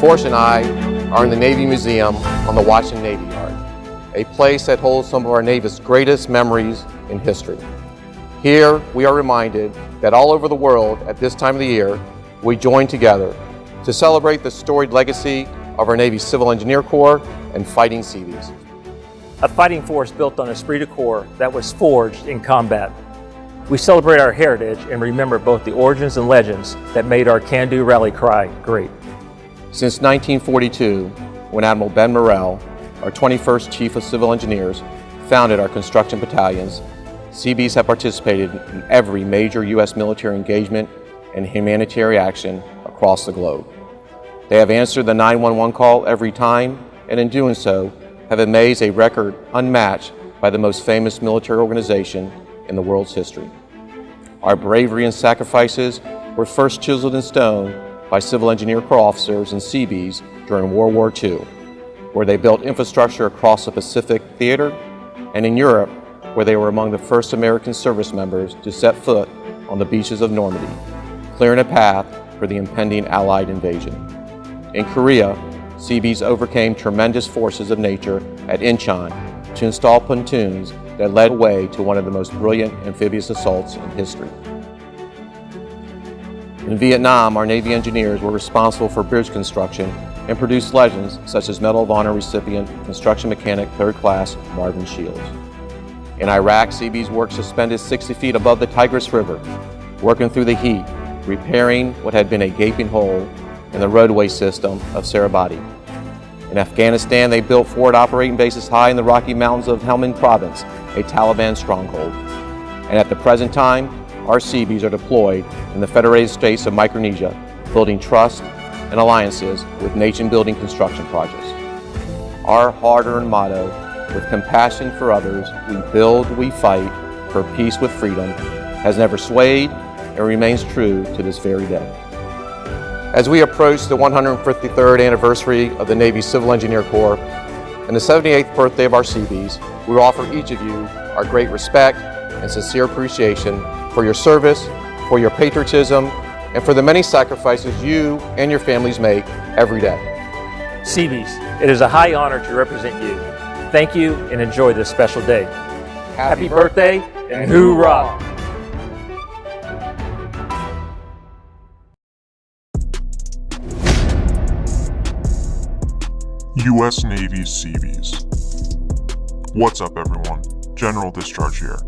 Forrest and I are in the Navy Museum on the Washington Navy Yard, a place that holds some of our Navy's greatest memories in history. Here, we are reminded that all over the world at this time of the year, we join together to celebrate the storied legacy of our Navy's Civil Engineer Corps and Fighting Seabees. A fighting force built on esprit de corps that was forged in combat. We celebrate our heritage and remember both the origins and legends that made our can-do rally cry great. Since 1942, when Admiral Ben Morrell, our 21st Chief of Civil Engineers, founded our construction battalions, Seabees have participated in every major U.S. military engagement and humanitarian action across the globe. They have answered the 911 call every time, and in doing so, have amazed a record unmatched by the most famous military organization in the world's history. Our bravery and sacrifices were first chiseled in stone by Civil Engineer Corps officers and Seabees during World War II, where they built infrastructure across the Pacific Theater, and in Europe, where they were among the first American service members to set foot on the beaches of Normandy, clearing a path for the impending Allied invasion. In Korea, Seabees overcame tremendous forces of nature at Incheon to install pontoons that led the way to one of the most brilliant amphibious assaults in history. In Vietnam, our Navy engineers were responsible for bridge construction and produced legends such as Medal of Honor recipient Construction Mechanic 3rd Class Marvin Shields. In Iraq, Seabees worked suspended 60 feet above the Tigris River, working through the heat, repairing what had been a gaping hole in the roadway system of Sarabadi. In Afghanistan, they built forward operating bases high in the Rocky Mountains of Helmand Province, a Taliban stronghold. And at the present time, our Seabees are deployed in the Federated States of Micronesia, building trust and alliances with nation-building construction projects. Our hard-earned motto, with compassion for others, we build, we fight, for peace with freedom, has never swayed and remains true to this very day. As we approach the 153rd anniversary of the Navy Civil Engineer Corps and the 78th birthday of our Seabees, we offer each of you our great respect and sincere appreciation for your service, for your patriotism, and for the many sacrifices you and your families make every day. Seabees, it is a high honor to represent you. Thank you and enjoy this special day. Happy birthday and hoorah! U.S. Navy Seabees. What's up, everyone? General Discharge here.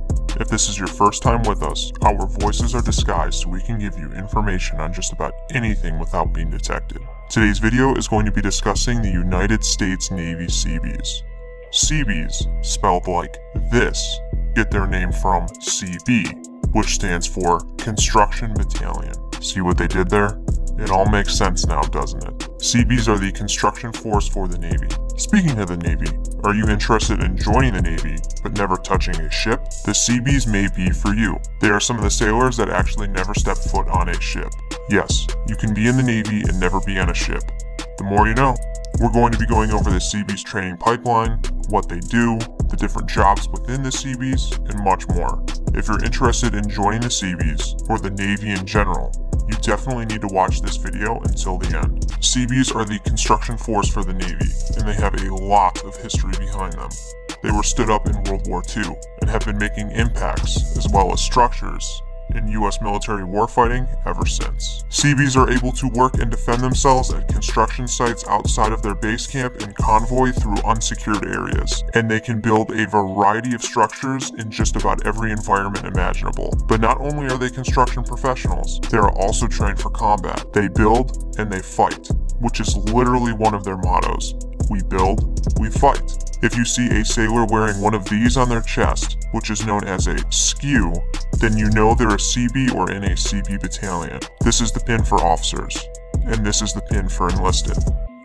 If this is your first time with us, our voices are disguised so we can give you information on just about anything without being detected. Today's video is going to be discussing the United States Navy Seabees. Seabees, spelled like this, get their name from CB, which stands for Construction Battalion. See what they did there? It all makes sense now, doesn't it? Seabees are the construction force for the Navy. Speaking of the Navy, are you interested in joining the Navy, but never touching a ship? The Seabees may be for you. They are some of the sailors that actually never step foot on a ship. Yes, you can be in the Navy and never be on a ship. The more you know. We're going to be going over the Seabees training pipeline, what they do, the different jobs within the Seabees, and much more. If you're interested in joining the Seabees, or the Navy in general, you definitely need to watch this video until the end. Seabees are the construction force for the Navy, and they have a lot of history behind them. They were stood up in World War II, and have been making impacts, as well as structures, in U.S. military warfighting ever since. Seabees are able to work and defend themselves at construction sites outside of their base camp and convoy through unsecured areas, and they can build a variety of structures in just about every environment imaginable. But not only are they construction professionals, they are also trained for combat. They build and they fight, which is literally one of their mottos. We build, we fight. If you see a sailor wearing one of these on their chest, which is known as a skew, then you know they're a Seabee or in a Seabee battalion. This is the pin for officers, and this is the pin for enlisted.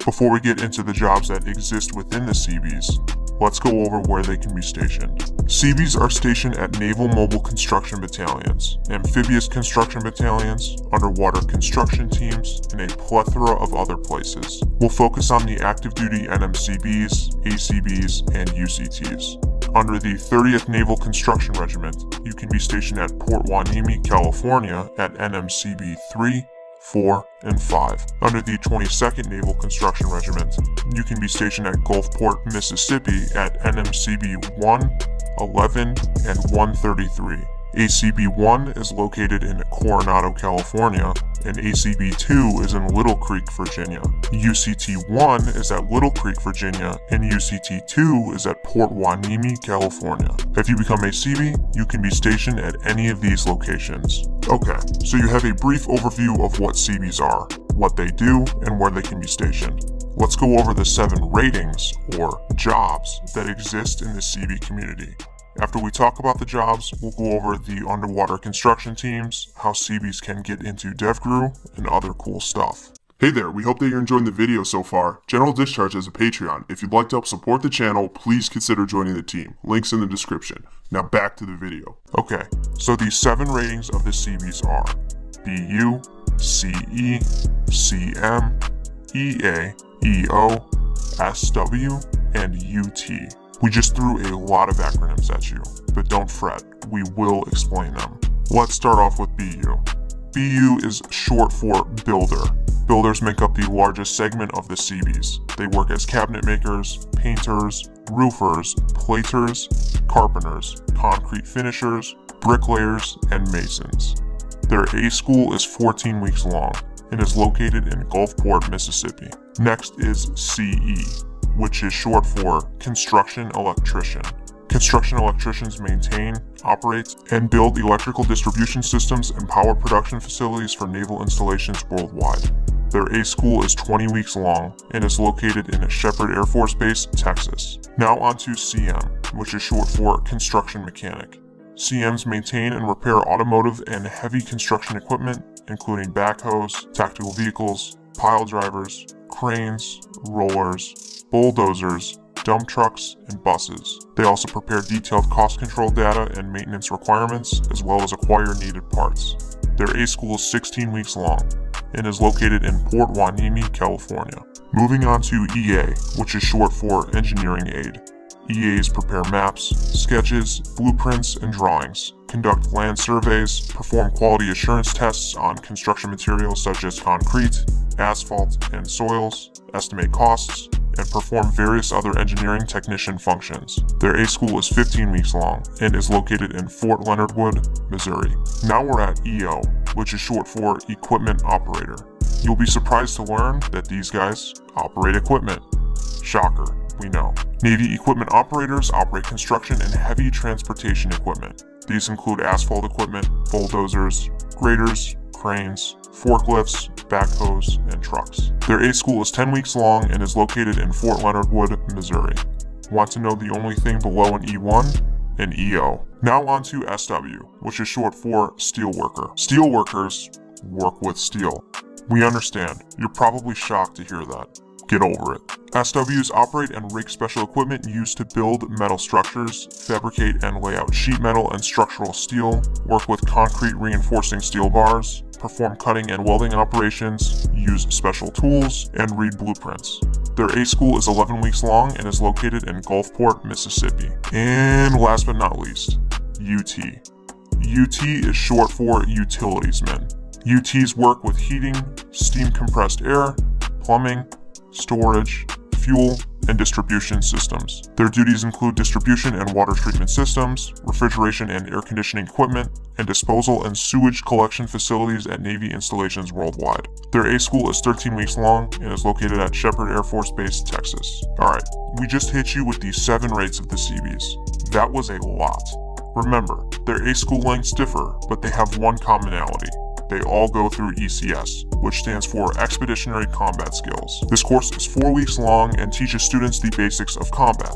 Before we get into the jobs that exist within the Seabees, let's go over where they can be stationed. Seabees are stationed at Naval Mobile Construction Battalions, amphibious construction battalions, underwater construction teams, and a plethora of other places. We'll focus on the active duty NMCBs, ACBs, and UCTs. Under the 30th Naval Construction Regiment, you can be stationed at Port Hueneme, California at NMCB 3, 4, and 5. Under the 22nd Naval Construction Regiment, you can be stationed at Gulfport, Mississippi at NMCB 1, 11, and 133. ACB 1 is located in Coronado, California, and ACB 2 is in Little Creek, Virginia. UCT 1 is at Little Creek, Virginia, and UCT 2 is at Port Hueneme, California. If you become a Seabee, you can be stationed at any of these locations. Okay, so you have a brief overview of what Seabees are, what they do, and where they can be stationed. Let's go over the 7 ratings, or jobs, that exist in the Seabee community. After we talk about the jobs, we'll go over the underwater construction teams, how Seabees can get into DevGru, and other cool stuff. Hey there, we hope that you're enjoying the video so far. General Discharge has a Patreon. If you'd like to help support the channel, please consider joining the team. Links in the description. Now back to the video. Okay, so the 7 ratings of the Seabees are BU, CE, CM, EA, EO, SW, and UT. We just threw a lot of acronyms at you, but don't fret, we will explain them. Let's start off with BU. BU is short for Builder. Builders make up the largest segment of the Seabees. They work as cabinet makers, painters, roofers, platers, carpenters, concrete finishers, bricklayers, and masons. Their A school is 14 weeks long and is located in Gulfport, Mississippi. Next is CE, which is short for Construction Electrician. Construction electricians maintain, operate, and build electrical distribution systems and power production facilities for naval installations worldwide. Their A school is 20 weeks long and is located in Shepherd Air Force Base, Texas. Now on to CM, which is short for Construction Mechanic. CMs maintain and repair automotive and heavy construction equipment, including backhoes, tactical vehicles, pile drivers, cranes, rollers, bulldozers, dump trucks, and buses. They also prepare detailed cost control data and maintenance requirements, as well as acquire needed parts. Their A school is 16 weeks long and is located in Port Hueneme, California. Moving on to EA, which is short for Engineering Aid. EAs prepare maps, sketches, blueprints, and drawings, conduct land surveys, perform quality assurance tests on construction materials such as concrete, asphalt, and soils, estimate costs, and perform various other engineering technician functions. Their A school is 15 weeks long and is located in Fort Leonard Wood, Missouri. Now we're at EO, which is short for Equipment Operator. You'll be surprised to learn that these guys operate equipment. Shocker, we know. Navy equipment operators operate construction and heavy transportation equipment. These include asphalt equipment, bulldozers, graders, cranes, forklifts, backhoes, and trucks. Their A school is 10 weeks long and is located in Fort Leonard Wood, Missouri. Want to know the only thing below an E1? An EO. Now on to SW, which is short for Steelworker. Steelworkers work with steel. We understand. You're probably shocked to hear that. Get over it. SWs operate and rig special equipment used to build metal structures, fabricate and lay out sheet metal and structural steel, work with concrete reinforcing steel bars, perform cutting and welding operations, use special tools, and read blueprints. Their A school is 11 weeks long and is located in Gulfport, Mississippi. And last but not least, UT. UT is short for Utilitiesmen. UTs work with heating, steam compressed air, plumbing, storage, fuel, and distribution systems. Their duties include distribution and water treatment systems, refrigeration and air conditioning equipment, and disposal and sewage collection facilities at Navy installations worldwide. Their A school is 13 weeks long and is located at Shepherd Air Force Base, Texas. Alright, we just hit you with the 7 rates of the Seabees. That was a lot. Remember, their A school lengths differ, but they have one commonality. They all go through ECS, which stands for Expeditionary Combat Skills. This course is 4 weeks long and teaches students the basics of combat.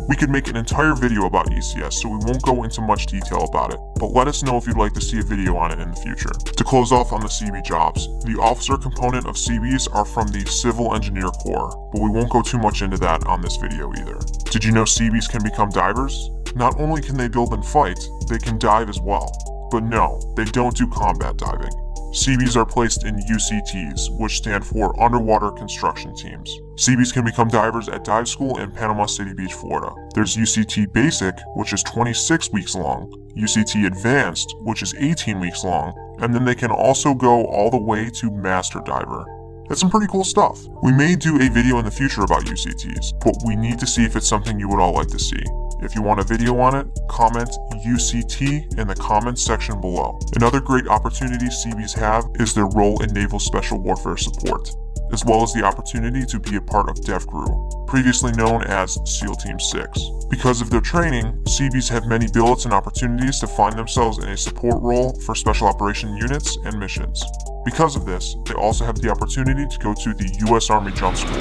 We could make an entire video about ECS, so we won't go into much detail about it, but let us know if you'd like to see a video on it in the future. To close off on the Seabee jobs, the officer component of Seabees are from the Civil Engineer Corps, but we won't go too much into that on this video either. Did you know Seabees can become divers? Not only can they build and fight, they can dive as well. But no, they don't do combat diving. Seabees are placed in UCTs, which stand for Underwater Construction Teams. Seabees can become divers at dive school in Panama City Beach, Florida. There's UCT Basic, which is 26 weeks long, UCT Advanced, which is 18 weeks long, and then they can also go all the way to Master Diver. That's some pretty cool stuff. We may do a video in the future about UCTs, but we need to see if it's something you would all like to see. If you want a video on it, comment UCT in the comments section below. Another great opportunity Seabees have is their role in Naval Special Warfare Support, as well as the opportunity to be a part of DevGRU, previously known as SEAL Team 6. Because of their training, Seabees have many billets and opportunities to find themselves in a support role for Special Operation units and missions. Because of this, they also have the opportunity to go to the U.S. Army Jump School.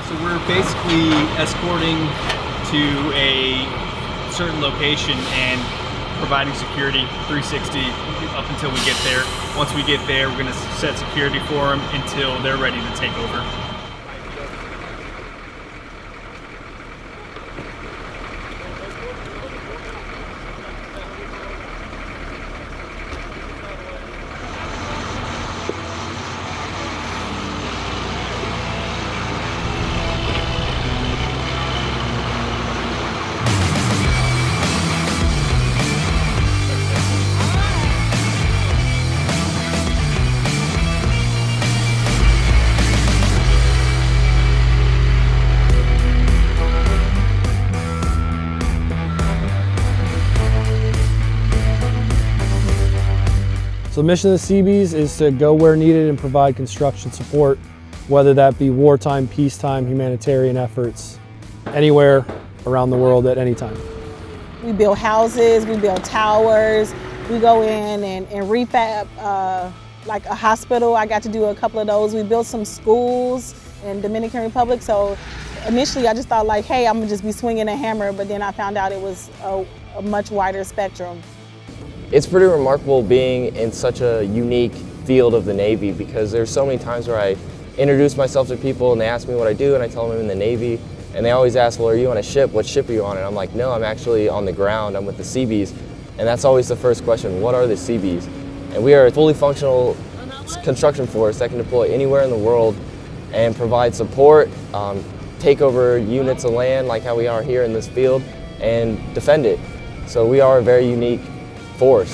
So we're basically escorting to a certain location and providing security 360 up until we get there. Once we get there, we're going to set security for them until they're ready to take over. So the mission of the Seabees is to go where needed and provide construction support, whether that be wartime, peacetime, humanitarian efforts, anywhere around the world at any time. We build houses, we build towers, we go in and refab like a hospital. I got to do a couple of those. We built some schools in Dominican Republic. So initially I just thought like, hey, I'm gonna just be swinging a hammer, but then I found out it was a much wider spectrum. It's pretty remarkable being in such a unique field of the Navy, because there's so many times where I introduce myself to people and they ask me what I do and I tell them I'm in the Navy, and they always ask, well, are you on a ship? What ship are you on? And I'm like, no, I'm actually on the ground. I'm with the Seabees. And that's always the first question, what are the Seabees? And we are a fully functional construction force that can deploy anywhere in the world and provide support, take over units of land like how we are here in this field, and defend it. So we are a very unique force.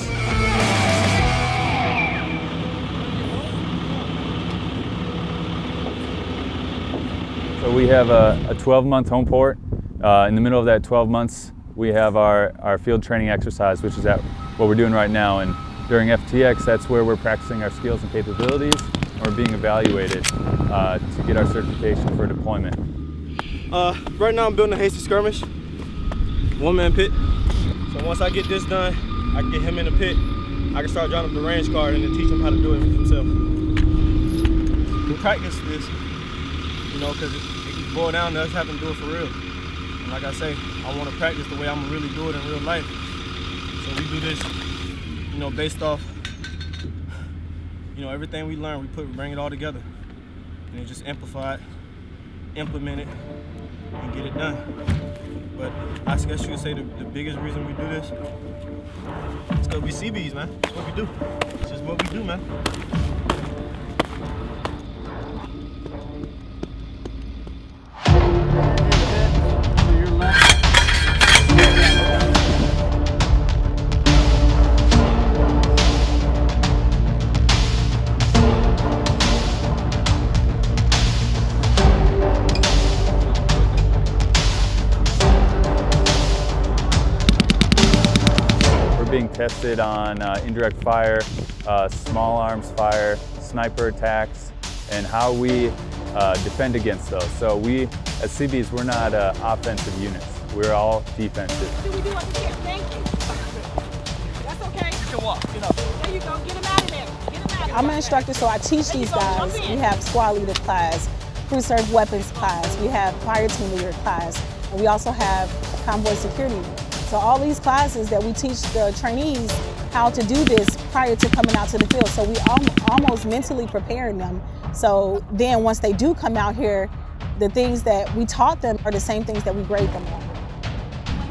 So we have a 12-month home port. In the middle of that 12 months, we have our field training exercise, which is what we're doing right now. And during FTX, that's where we're practicing our skills and capabilities, and we're being evaluated to get our certification for deployment. Right now I'm building a hasty skirmish, one-man pit. So once I get this done, I can get him in the pit. I can start drawing up the range card and then teach him how to do it himself. We practice this, you know, because it can boil down to us having to do it for real. And like I say, I want to practice the way I'm gonna really do it in real life. So we do this, you know, based off, you know, everything we learn, we bring it all together, and then just amplify it, implement it, and get it done. But I guess you could say the biggest reason we do this is because we Seabees, man. It's what we do. It's just what we do, man. tested on indirect fire, small arms fire, sniper attacks, and how we defend against those. So we, as Seabees, we're not offensive units. We're all defensive. What do we do up here? Thank you. That's okay. You can walk. Get up. There you go. Get him out of there. Get him out of there. I'm an instructor, so I teach these guys. We have squad leader class, crew serve weapons class, we have fire team leader class, and we also have convoy security. So all these classes that we teach the trainees how to do this prior to coming out to the field. So we almost mentally preparing them. So then once they do come out here, the things that we taught them are the same things that we grade them on.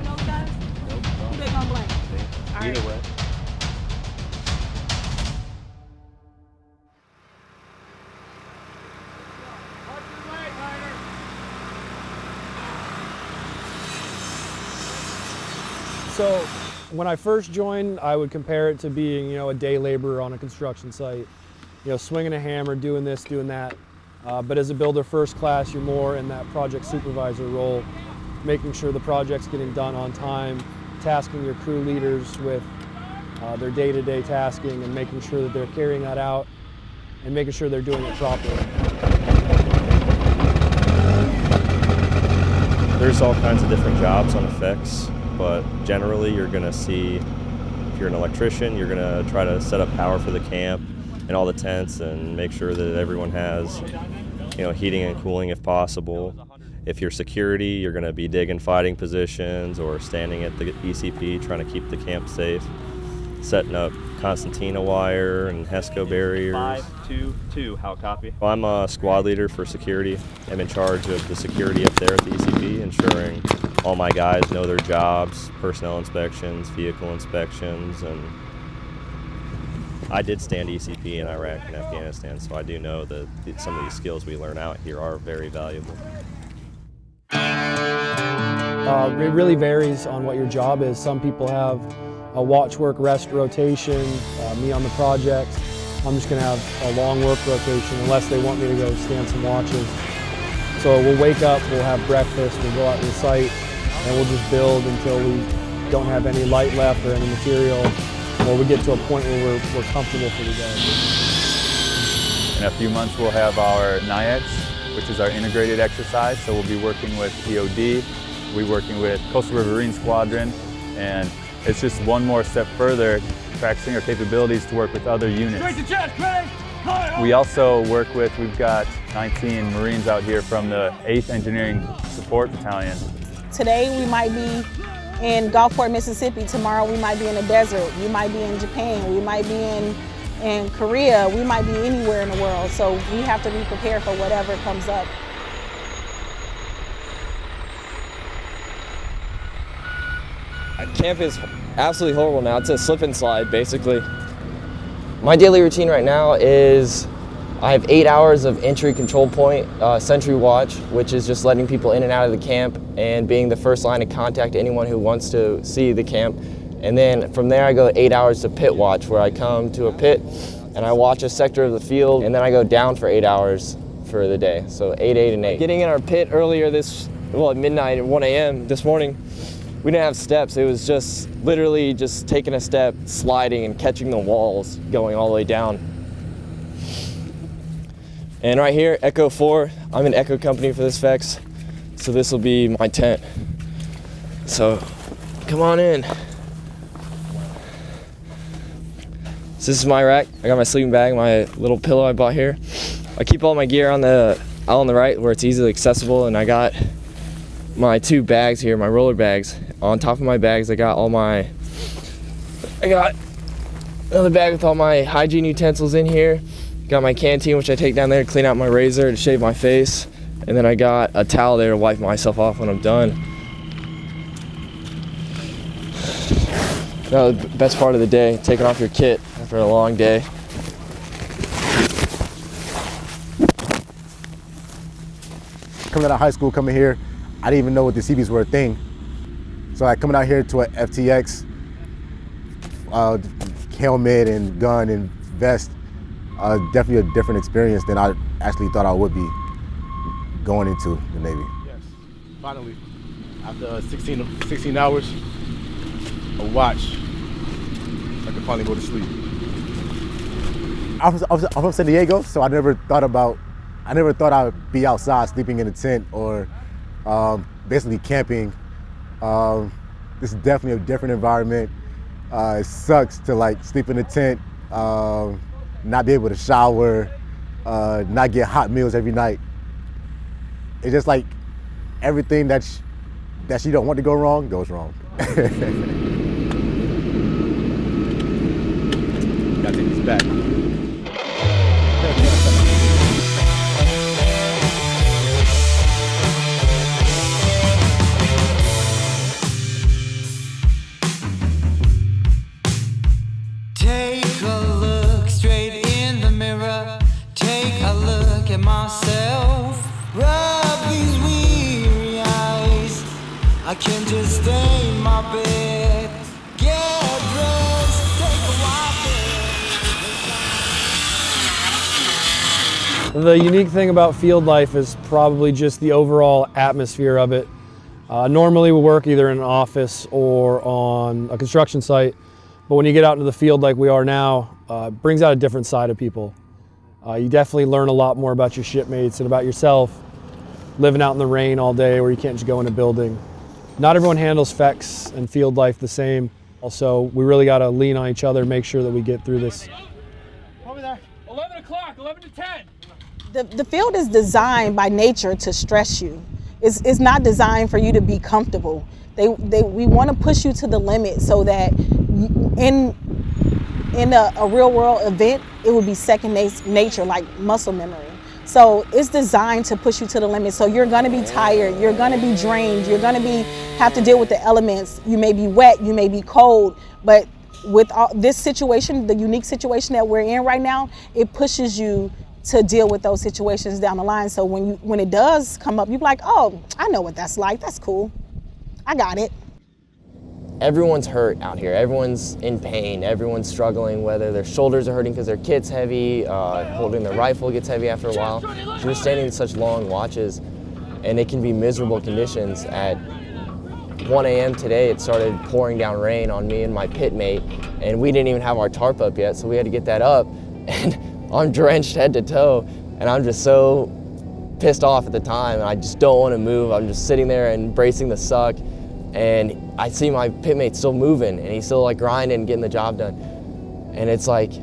Those guys? Nope. Who they gonna blame? All right. Either way. So when I first joined, I would compare it to being, a day laborer on a construction site. Swinging a hammer, doing this, doing that. But as a builder first class, you're more in that project supervisor role, making sure the project's getting done on time, tasking your crew leaders with their day-to-day tasking and making sure that they're carrying that out and making sure they're doing it properly. There's all kinds of different jobs on effects, but generally you're going to see, if you're an electrician, you're going to try to set up power for the camp and all the tents and make sure that everyone has, heating and cooling if possible. If you're security, you're going to be digging fighting positions or standing at the ECP trying to keep the camp safe, setting up concertina wire and HESCO barriers. 522, how copy? Well, I'm a squad leader for security. I'm in charge of the security up there at the ECP, ensuring all my guys know their jobs, personnel inspections, vehicle inspections, and I did stand ECP in Iraq and Afghanistan, so I do know that some of these skills we learn out here are very valuable. It really varies on what your job is. Some people have a watch work rest rotation. Me on the project, I'm just going to have a long work rotation unless they want me to go stand some watches. So we'll wake up, we'll have breakfast, we'll go out to the site, and we'll just build until we don't have any light left or any material, or we get to a point where we're comfortable for the day. In a few months we'll have our NIAX, which is our integrated exercise, so we'll be working with EOD, we'll be working with Coastal River Marine Squadron, and it's just one more step further, practicing our capabilities to work with other units. We also work with, we've got 19 Marines out here from the 8th Engineering Support Battalion. Today we might be in Gulfport, Mississippi. Tomorrow we might be in a desert. We might be in Japan. We might be in Korea. We might be anywhere in the world. So we have to be prepared for whatever comes up. Camp is absolutely horrible now. It's a slip and slide, basically. My daily routine right now is I have 8 hours of entry control point, sentry watch, which is just letting people in and out of the camp and being the first line of contact to anyone who wants to see the camp. And then from there I go 8 hours to pit watch, where I come to a pit and I watch a sector of the field, and then I go down for 8 hours for the day. So 8, 8, and 8. Getting in our pit earlier at midnight at 1 a.m. this morning, we didn't have steps. It was just literally just taking a step, sliding and catching the walls, going all the way down. And right here, Echo 4, I'm an Echo company for this VEX, so this will be my tent. So come on in. So this is my rack. I got my sleeping bag, my little pillow I bought here. I keep all my gear on the right where it's easily accessible, and I got my 2 bags here, my roller bags. On top of my bags, I got another bag with all my hygiene utensils in here. Got my canteen, which I take down there to clean out my razor, to shave my face. And then I got a towel there to wipe myself off when I'm done. Now the best part of the day, taking off your kit after a long day. Coming out of high school, coming here, I didn't even know what the Seabees were a thing. So like coming out here to an FTX, helmet and gun and vest, definitely a different experience than I actually thought I would be going into the Navy. Yes, finally, after 16 hours of watch, I can finally go to sleep. I'm from San Diego, so I never thought I'd be outside sleeping in a tent or basically camping. This is definitely a different environment. It sucks to like sleep in a tent, not be able to shower, not get hot meals every night. It's just like everything that you don't want to go wrong goes wrong. Gotta take this back. Take a look straight in the mirror. Take a look at myself. Rub these weary eyes. I can just stay in my bed. Get dressed, take a walk. The unique thing about field life is probably just the overall atmosphere of it. Normally we work either in an office or on a construction site, but when you get out into the field like we are now, it brings out a different side of people. You definitely learn a lot more about your shipmates and about yourself, living out in the rain all day where you can't just go in a building. Not everyone handles FEX and field life the same. Also, we really got to lean on each other, make sure that we get through this. Over there. 11 o'clock, 11 to 10. The field is designed by nature to stress you. It's not designed for you to be comfortable. We want to push you to the limit so that in a real world event, it would be second nature, like muscle memory. So it's designed to push you to the limit. So you're gonna be tired, you're gonna be drained, you're gonna have to deal with the elements. You may be wet, you may be cold, but with this situation, the unique situation that we're in right now, it pushes you to deal with those situations down the line. So when it does come up, you're like, oh, I know what that's like, that's cool. I got it. Everyone's hurt out here. Everyone's in pain. Everyone's struggling, whether their shoulders are hurting because their kit's heavy, holding their rifle gets heavy after a while. So you're standing in such long watches, and it can be miserable conditions. At 1 a.m. today, it started pouring down rain on me and my pit mate, and we didn't even have our tarp up yet, so we had to get that up. And I'm drenched head to toe, and I'm just so pissed off at the time, and I just don't want to move. I'm just sitting there and bracing the suck. And I see my pitmate still moving, and he's still like grinding and getting the job done. And it's like,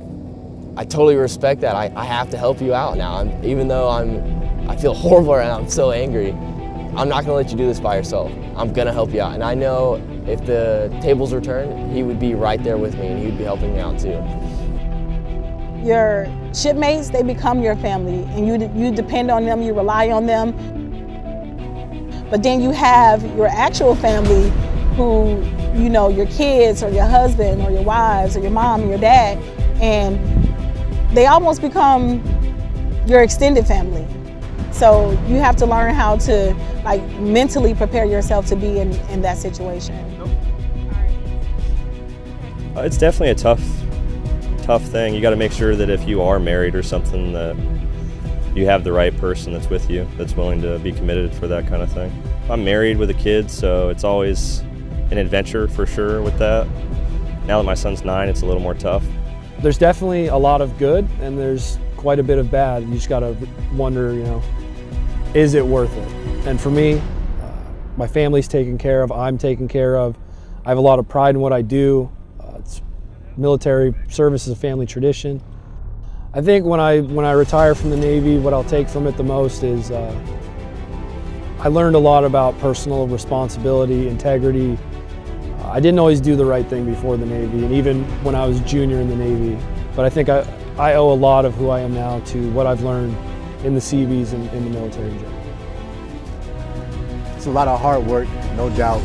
I totally respect that. I have to help you out now. Even though I feel horrible and I'm so angry, I'm not gonna let you do this by yourself. I'm gonna help you out. And I know if the tables were turned, he would be right there with me and he'd be helping me out too. Your shipmates, they become your family, and you depend on them, you rely on them. But then you have your actual family who, you know, your kids or your husband or your wives or your mom or your dad, and they almost become your extended family. So you have to learn how to like mentally prepare yourself to be in that situation. It's definitely a tough thing. You got to make sure that if you are married or something, that you have the right person that's with you, that's willing to be committed for that kind of thing. I'm married with a kid, so it's always an adventure for sure with that. Now that my son's 9, it's a little more tough. There's definitely a lot of good, and there's quite a bit of bad. You just gotta wonder, you know, is it worth it? And for me, my family's taken care of, I'm taken care of. I have a lot of pride in what I do. Military service is a family tradition. I think when I retire from the Navy, what I'll take from it the most is I learned a lot about personal responsibility, integrity. I didn't always do the right thing before the Navy, and even when I was a junior in the Navy. But I think I owe a lot of who I am now to what I've learned in the Seabees and in the military in general. It's a lot of hard work, no doubt.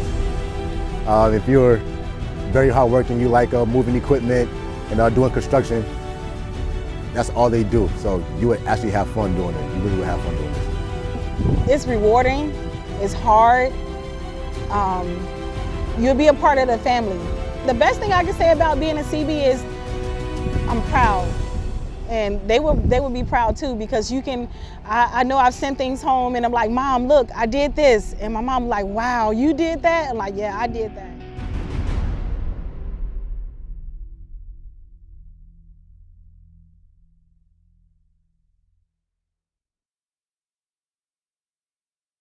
If you're very hardworking, you like moving equipment and doing construction, that's all they do. So you would actually have fun doing it. You really would have fun doing it. It's rewarding, it's hard. You'll be a part of the family. The best thing I can say about being a CB is I'm proud. And they will be proud too, because you can, I know I've sent things home and I'm like, Mom, look, I did this. And my mom like, wow, you did that? I'm like, yeah, I did that.